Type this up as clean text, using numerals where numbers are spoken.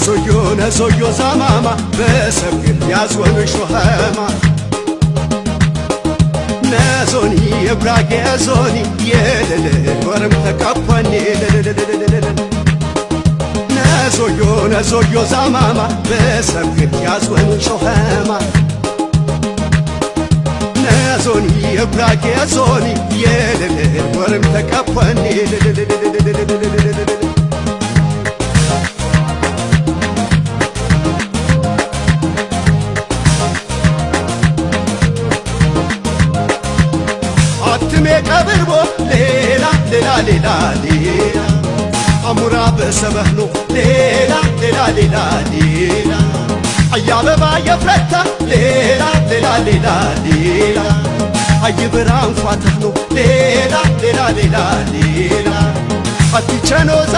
ነሶዮ ዛማማ በሰብግል ያዝወኑ ሾኸማ ነዞኒ የጉራጌ ዞኒ የለለ ወረም ተቃኳኒ ነሶዮ ዛማማ በሰብግል ያዝወኑ ሾኸማ ነዞኒ የጉራጌ ዞኒ የለለ ወረም ተቃኳኒ ቀብርቦ ሌላ ሌላ ሌላ ሌላ አሙራ በሰበህኖ ሌላ ሌላ ሌላ ሌላ አያበባ የፍረታ ሌላ ሌላ ሌላ ሌላ አይብራን ፋተህኖ ሌላ ሌላ ሌላ ሌላ አትቸኖዛ